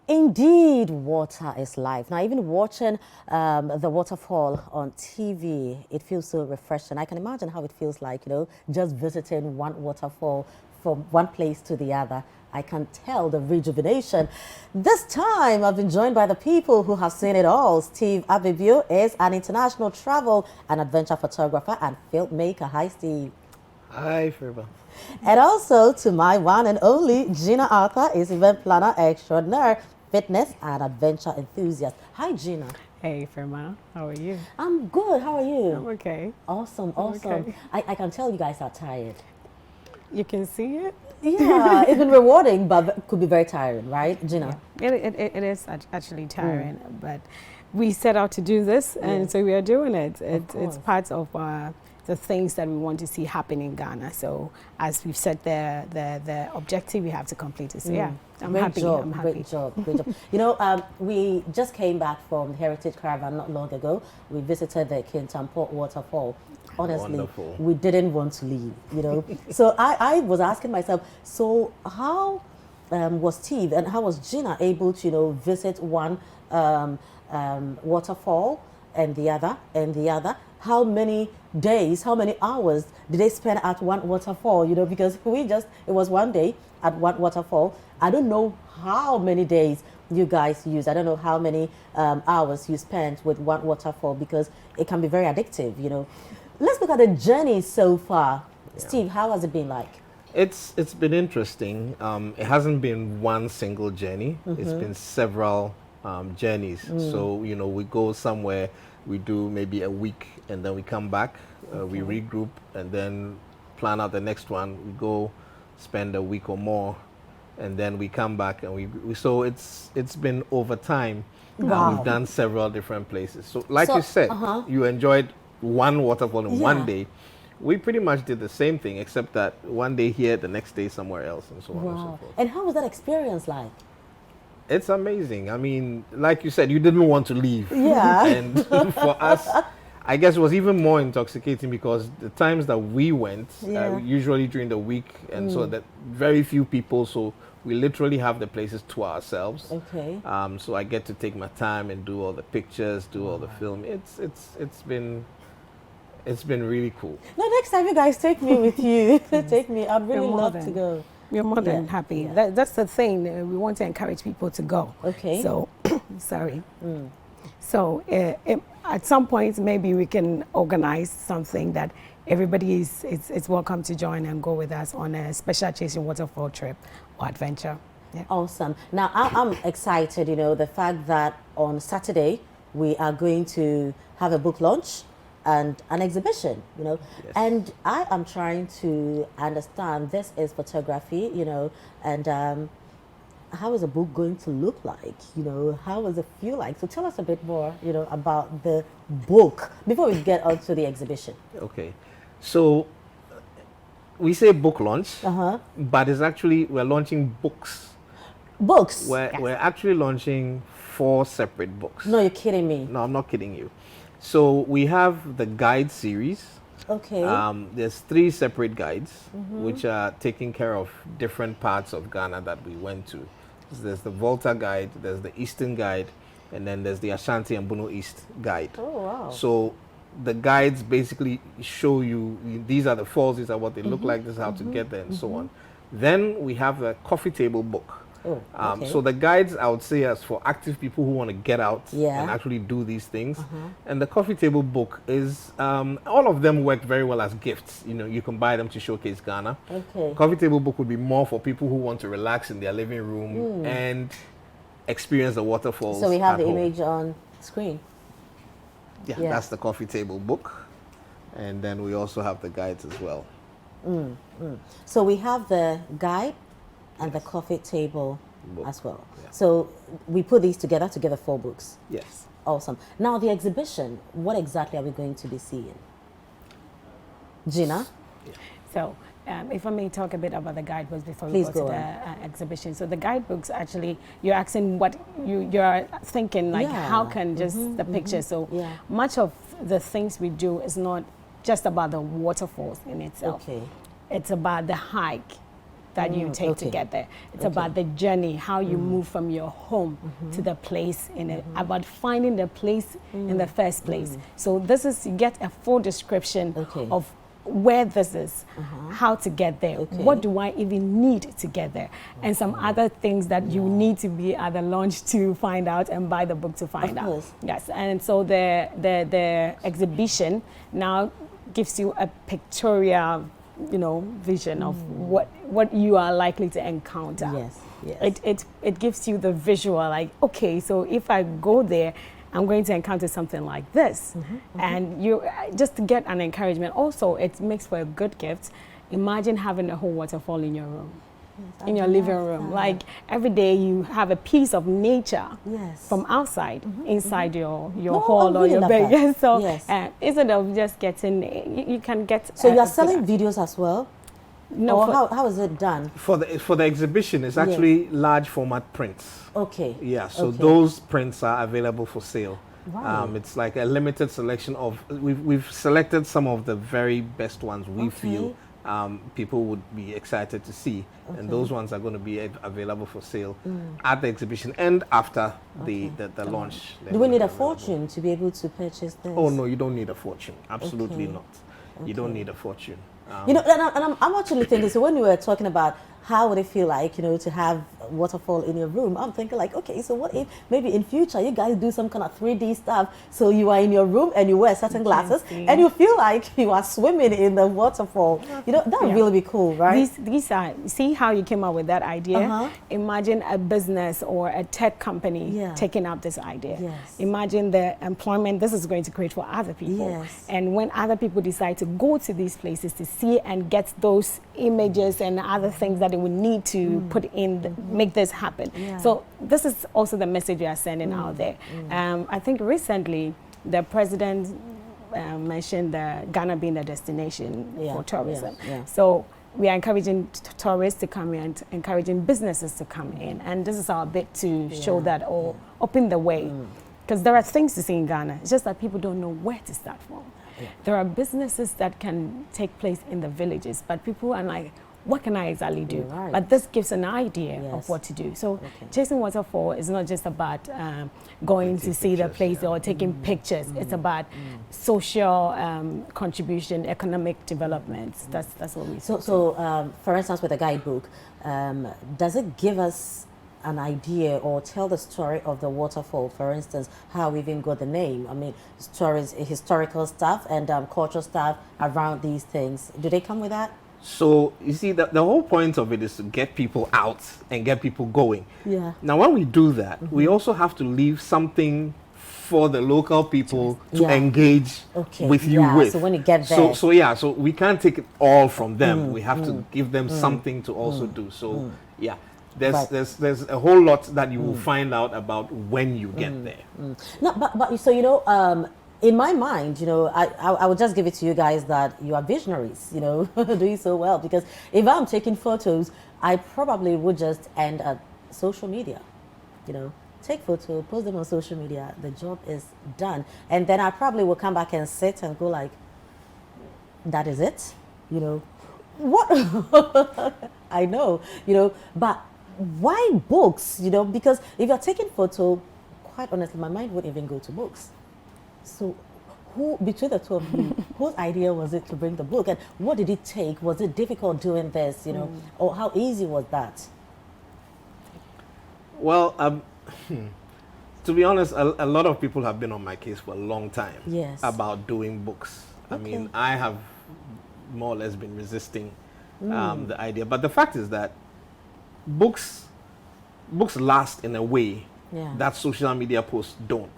Indeed, water is life. Now, even watching the waterfall on TV, it feels so refreshing. I can imagine how it feels like, just visiting one waterfall from one place to the other. I can tell the rejuvenation. This time, I've been joined by the people who have seen it all. Steve Ababio is an international travel and adventure photographer and filmmaker. Hi, Steve. Hi, Fairba. And also to my one and only Gina Arthur is event planner extraordinaire, fitness and adventure enthusiast. Hi, Gina. Hey, Firma. How are you? I'm good. How are you? I'm okay. Awesome, awesome. Okay. I can tell you guys are tired. You can see it? Yeah, it's been rewarding, but could be very tiring, right, Gina? Yeah. It is actually tiring, but we set out to do this, and so we are doing it. It's part of the things that we want to see happen in Ghana. So as we've set the objective, we have to complete it. So yeah, I'm happy. I'm happy. Great job, great job. We just came back from the Heritage Caravan not long ago. We visited the Kintampo waterfall. Honestly, Wonderful. We didn't want to leave, So I was asking myself, so how was Steve and how was Gina able to, visit one waterfall and the other? How many days, how many hours did they spend at one waterfall? Because it was one day at one waterfall. I don't know how many days you guys use. I don't know how many hours you spent with one waterfall because it can be very addictive, Let's look at the journey so far. Yeah. Steve, how has it been like? It's been interesting. It hasn't been one single journey. It's been several journeys. So, we go somewhere, we do maybe a week, and then we come back, we regroup, and then plan out the next one. We go spend a week or more, and then we come back, and so it's been over time. Wow. We've done several different places. So, like you said, you enjoyed one waterfall in one day. We pretty much did the same thing, except that one day here, the next day somewhere else, and so on and so forth. And how was that experience like? It's amazing. I mean, like you said, you didn't want to leave. Yeah. And for us, I guess it was even more intoxicating because the times that we went, usually during the week, and so that very few people, so we literally have the places to ourselves. Okay. So I get to take my time and do all the pictures, do all the film. It's been really cool. No, next time you guys take me with you. Take me. I'd really love to go. We're more than happy. Yeah. That's the thing. We want to encourage people to go. Okay. So, sorry. So, at some point, maybe we can organize something that everybody is welcome to join and go with us on a special Chasing Waterfall trip or adventure. Yeah. Awesome. Now, I'm excited, the fact that on Saturday, we are going to have a book launch and an exhibition, Yes. And I am trying to understand, this is photography, and how is a book going to look like? How does it feel like? So tell us a bit more, about the book before we get on to the exhibition. Okay. So we say book launch, but it's actually, we're launching books. Books? We're actually launching 4 separate books. No, you're kidding me. No, I'm not kidding you. So we have the guide series. Okay. There's 3 separate guides, which are taking care of different parts of Ghana that we went to. There's the Volta guide, there's the Eastern guide, and then there's the Ashanti and Bono East guide. Oh, wow. So the guides basically show you, these are the falls, these are what they look like, this is how to get there, and so on. Then we have a coffee table book. Oh, okay. So the guides, I would say, is for active people who want to get out and actually do these things. And the coffee table book is, all of them work very well as gifts. You can buy them to showcase Ghana. Okay. Coffee table book would be more for people who want to relax in their living room and experience the waterfalls. So we have at the home. image on screen. Yeah, that's the coffee table book. And then we also have the guides as well. So we have the guide and the coffee table book as well. Yeah. So we put these together 4 books. Yes. Awesome. Now the exhibition, what exactly are we going to be seeing? Gina? Yeah. So if I may talk a bit about the guidebooks before Please we go to the exhibition. So the guidebooks, actually, you're asking what you're thinking, like how can just the picture. So much of the things we do is not just about the waterfalls in itself. Okay. It's about the hike, that you take to get there. It's about the journey, how you move from your home to the place, about finding the place in the first place. So this is, you get a full description of where this is, how to get there, what do I even need to get there, and some other things that you need to be at the launch to find out and buy the book to find out. Yes, and so the exhibition now gives you a pictorial, vision of what you are likely to encounter. Yes. It gives you the visual, like, okay, so if I go there, I'm going to encounter something like this. And you just to get an encouragement. Also, it makes for a good gift. Imagine having a whole waterfall in your room, in your living room. Like every day you have a piece of nature from outside, inside your hall or your bed. Yes. So instead of just getting, you can get. So you are selling videos as well? No, or how is it done? For the exhibition, it's actually large format prints. Okay. Yeah, so those prints are available for sale. Right. It's like a limited selection of, we've selected some of the very best ones we feel people would be excited to see. And those ones are going to be available for sale at the exhibition and after the launch. Do we need a fortune to be able to purchase this? Oh, no, you don't need a fortune. Absolutely not. You don't need a fortune. And I'm actually thinking, so when we were talking about how would it feel like, to have waterfall in your room, I'm thinking like, okay, so what if maybe in future you guys do some kind of 3D stuff, so you are in your room and you wear certain glasses and you feel like you are swimming in the waterfall. That would really be cool, right? These are, see how you came up with that idea? Imagine a business or a tech company taking up this idea. Imagine the employment this is going to create for other people. And when other people decide to go to these places to see and get those images and other things that they would need to put in, make this happen. So this is also the message we are sending out there. I think recently the president mentioned Ghana being a destination for tourism. So we are encouraging tourists to come in, and encouraging businesses to come in. And this is our bit to show that or open the way. Because there are things to see in Ghana. It's just that people don't know where to start from. There are businesses that can take place in the villages, but people are like, what can I exactly do? But this gives an idea of what to do. So Chasing Waterfall is not just about going to see the place or taking pictures. It's about social contribution, economic development. That's what we see. So for instance, with a guidebook, does it give us an idea or tell the story of the waterfall? For instance, how we even got the name. I mean, stories, historical stuff and cultural stuff around these things. Do they come with that? So you see, the whole point of it is to get people out and get people going. Now, when we do that, we also have to leave something for the local people to engage with you with. So when you get there. So we can't take it all from them. We have to give them something to also do. So there's a whole lot that you will find out about when you get there. No, but so in my mind, I would just give it to you guys that you are visionaries, doing so well. Because if I'm taking photos, I probably would just end at social media, take photos, post them on social media. The job is done. And then I probably will come back and sit and go like, that is it, what? I know, but why books, because if you're taking photo, quite honestly, my mind wouldn't even go to books. So who, between the two of you, whose idea was it to bring the book? And what did it take? Was it difficult doing this, or how easy was that? Well, to be honest, a lot of people have been on my case for a long time about doing books. I mean, I have more or less been resisting the idea. But the fact is that books last in a way that social media posts don't.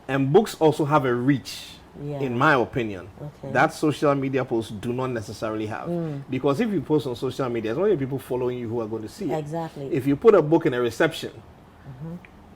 And books also have a reach, in my opinion, that social media posts do not necessarily have. Because if you post on social media, there's only people following you who are going to see it. Exactly. If you put a book in a reception,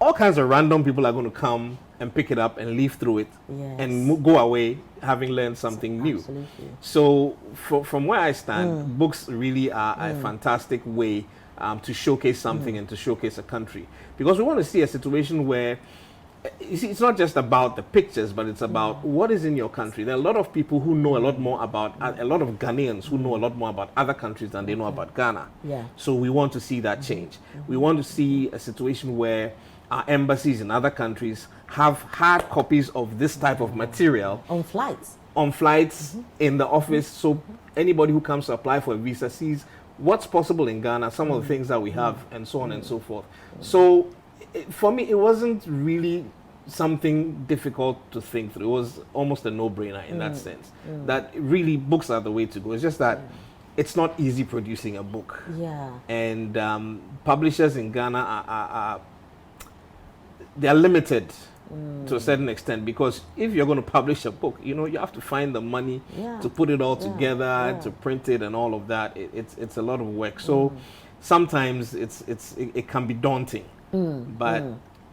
all kinds of random people are going to come and pick it up and leaf through it and go away having learned something new. So from where I stand, books really are a fantastic way to showcase something and to showcase a country. Because we want to see a situation where you see, it's not just about the pictures, but it's about what is in your country. There are a lot of people who know a lot more about, a lot of Ghanaians who know a lot more about other countries than they know about Ghana. Yeah. So we want to see that change. We want to see a situation where our embassies in other countries have hard copies of this type of material On flights. In the office, so anybody who comes to apply for a visa sees what's possible in Ghana, some of the things that we have, and so on and so forth. So for me, it wasn't really something difficult to think through. It was almost a no-brainer in that sense. That really books are the way to go. It's just that it's not easy producing a book. Yeah. And publishers in Ghana they're limited to a certain extent, because if you're going to publish a book, you have to find the money to put it all together, to print it and all of that. It's a lot of work. So sometimes it can be daunting, but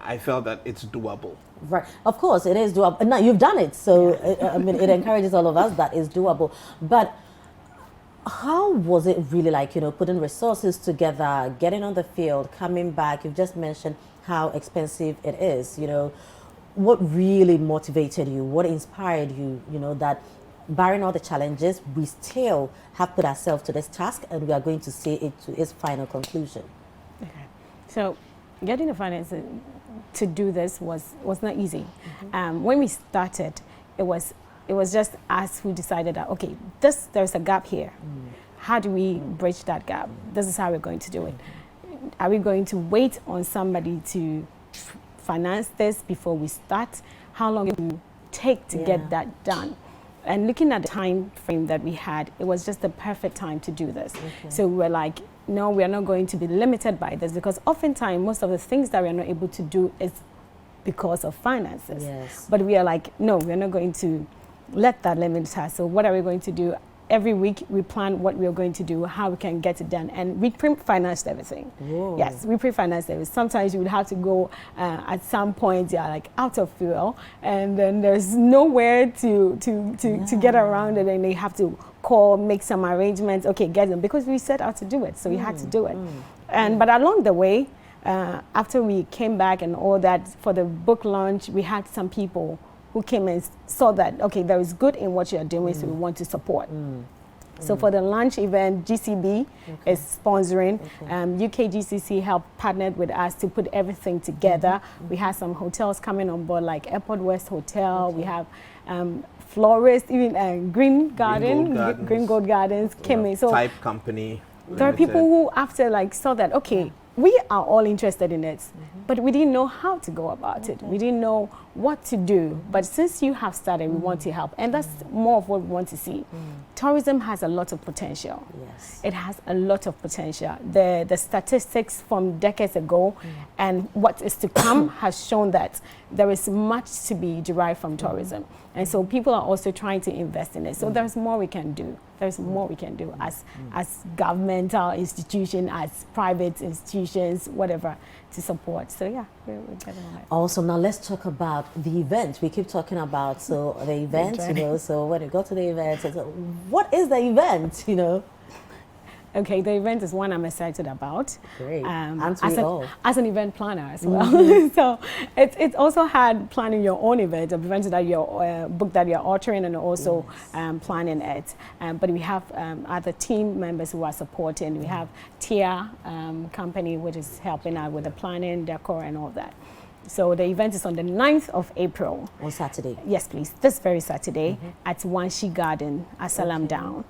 I felt that it's doable. Right. Of course, it is doable. Now, you've done it. So, I mean, it encourages all of us that it's doable. But how was it really like, putting resources together, getting on the field, coming back? You've just mentioned how expensive it is. What really motivated you? What inspired you, that barring all the challenges, we still have put ourselves to this task and we are going to see it to its final conclusion? Okay. So getting the financing to do this was not easy. When we started, it was just us who decided that, okay, there's a gap here. How do we bridge that gap? This is how we're going to do it. Are we going to wait on somebody to finance this before we start? How long it will take to get that done? And looking at the time frame that we had, it was just the perfect time to do this. So we were like, no, we are not going to be limited by this, because oftentimes most of the things that we are not able to do is because of finances. Yes. But we are like, no, we are not going to let that limit us. So what are we going to do? Every week we plan what we are going to do, how we can get it done, and we pre-financed everything. Whoa. Yes, we pre-financed everything. Sometimes you would have to go at some point, you're like out of fuel, and then there's nowhere to get around it, and they have to call, make some arrangements. Okay, get them, because we set out to do it, so we had to do it. But along the way, after we came back and all that for the book launch, we had some people who came and saw that, okay, there is good in what you're doing, so we want to support. So for the launch event, GCB is sponsoring. UK GCC helped partnered with us to put everything together. We have some hotels coming on board, like Airport West Hotel. We have florists, even Green Gold Gardens came in. So Type Company. there are people who after saw that, okay, we are all interested in it, but we didn't know how to go about it. We didn't know what to do. But since you have started, we want to help. And that's more of what we want to see. Tourism has a lot of potential. Yes. It has a lot of potential. The statistics from decades ago and what is to come has shown that there is much to be derived from tourism. And so people are also trying to invest in it. So there's more we can do. There's more we can do as governmental institutions, as private institutions, whatever, to support. So yeah, we're getting on it. Awesome. Now let's talk about the event. We keep talking about the event, so when you go to the event, what is the event, Okay, the event is one I'm excited about. Great. As an event planner as well. So it's also hard planning your own event, events that your book that you're authoring, and also planning it. But we have other team members who are supporting. We have Tia company, which is helping out with the planning, decor, and all that. So the event is on the 9th of April. On Saturday? Yes, please. This very Saturday at Wanshi Garden, Asalam Down.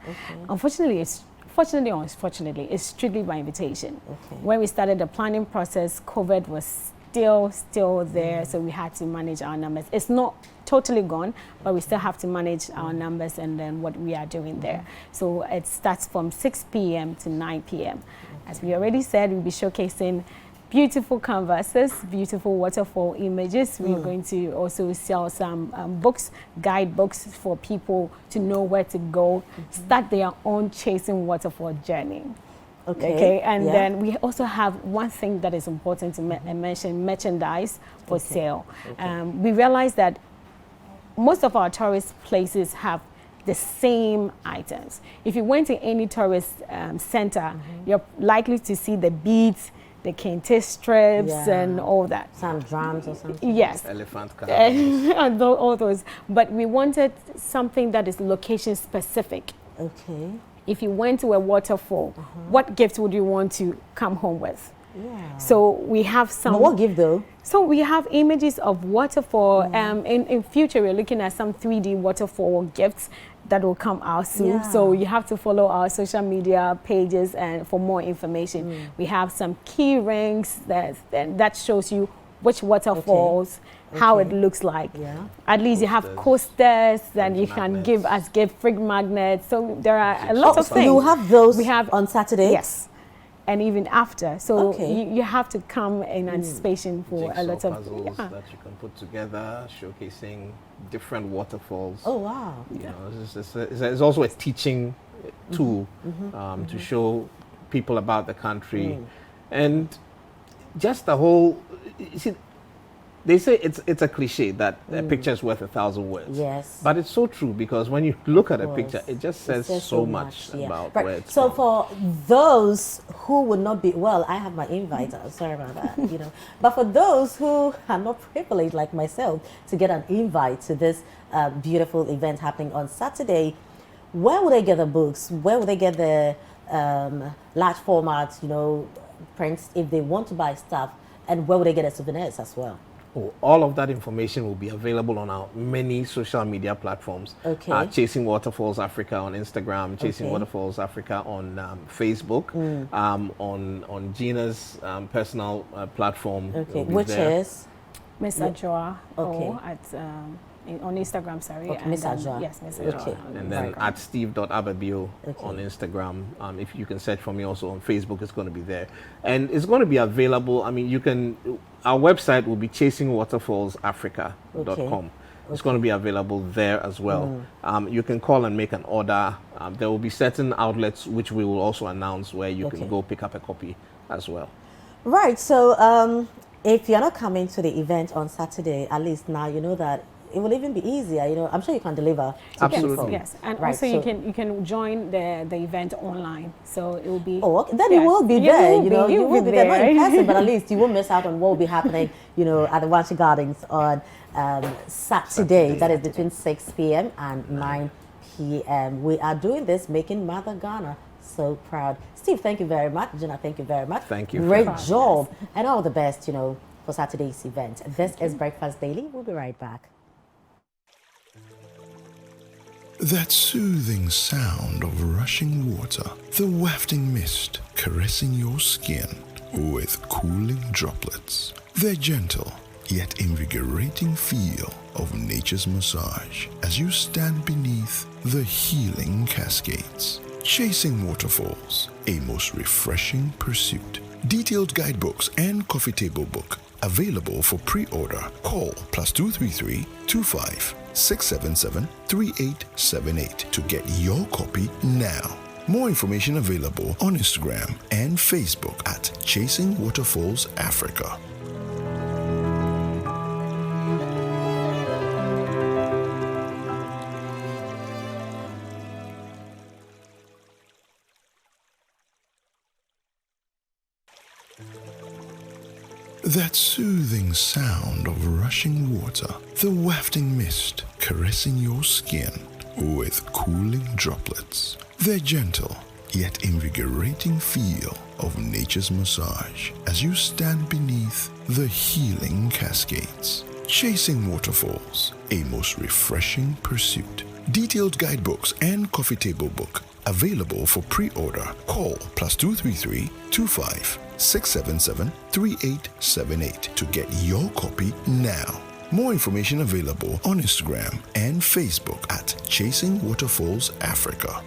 Fortunately or unfortunately, it's strictly by invitation. When we started the planning process, COVID was still there, so we had to manage our numbers. It's not totally gone, but we still have to manage our numbers and then what we are doing there. So it starts from 6 p.m. to 9 p.m. As we already said, we'll be showcasing beautiful canvases, beautiful waterfall images. We're going to also sell some books, guidebooks for people to know where to go, start their own chasing waterfall journey. Okay, and then we also have one thing that is important to mention, merchandise for sale. We realize that most of our tourist places have the same items. If you went to any tourist center, you're likely to see the beads, the kente strips Yeah. and all that. Some drums or something. Yes. Elephant carvings. All those. But we wanted something that is location specific. Okay. If you went to a waterfall, what gift would you want to come home with? Yeah. So we have some. But what gift though? So we have images of waterfall. In future, we're looking at some 3D waterfall gifts that will come out soon. Yeah. So you have to follow our social media pages and for more information. We have some key rings that shows you which waterfalls, how it looks like. Yeah. At least you have coasters, then you can give us frig magnets. So there are a lot of things. You have those We have on Saturday? Yes. And even after. So Okay. you have to come in anticipation for a lot Jigsaw of puzzles that you can put together, showcasing different waterfalls. Oh, wow. You know, it's also a teaching tool to show people about the country, and just the whole. You see, they say it's a cliche that a picture is worth 1,000 words. Yes. But it's so true, because when you look at a course. picture, it just says so much yeah. about Right. where it's So from. for those who would not be, well, I have my invite, sorry about that, you know. But for those who are not privileged like myself to get an invite to this beautiful event happening on Saturday, where would they get the books? Where would they get the large format, you know, prints if they want to buy stuff? And where would they get the souvenirs as well? Oh, all of that information will be available on our many social media platforms. Okay. Chasing Waterfalls Africa on Instagram, Chasing Okay. Waterfalls Africa on Facebook, on Gina's personal platform. Okay, it'll be which there. is? Miss Ajoa Okay. on Instagram, sorry. Okay, Miss Ajoa. Yes, Miss Yeah. Ajoa. Okay. on And then Instagram. at steve.ababio Okay. on Instagram. If you can search for me also on Facebook, it's going to be there. And it's going to be available. I mean, our website will be chasingwaterfallsafrica.com. It's going to be available there as well. You can call and make an order. There will be certain outlets which we will also announce where you can go pick up a copy as well. Right. So if you're not coming to the event on Saturday, at least now you know that it will even be easier. You know, I'm sure you can deliver to Absolutely. people. Yes, and Right, also so- you can join the event online. So it will be. Oh, okay. Then Yes. you will be You there. will You know, be- you will be there. Not in there. person, but at least you won't miss out on what will be happening. You know, at the Wanchi Gardens on Saturday. That is between 6 p.m. and 9 p.m. We are doing this, making Mother Ghana so proud. Steve, thank you very much. Gina, thank you very much. Thank you. Great Yes. job, and all the best. You know, for Saturday's event. This is Breakfast Daily. We'll be right back. That soothing sound of rushing water, the wafting mist caressing your skin with cooling droplets, the gentle yet invigorating feel of nature's massage as you stand beneath the healing cascades. Chasing Waterfalls, a most refreshing pursuit. Detailed guidebooks and coffee table book available for pre-order. Call +233 25 677 3878 to get your copy now. More information available on Instagram and Facebook at Chasing Waterfalls Africa. That soothing sound of rushing water, the wafting mist caressing your skin with cooling droplets, the gentle yet invigorating feel of nature's massage as you stand beneath the healing cascades. Chasing Waterfalls, a most refreshing pursuit. Detailed guidebooks and coffee table book available for pre-order. Call +233 25 677 3878 to get your copy now. More information available on Instagram and Facebook at Chasing Waterfalls Africa.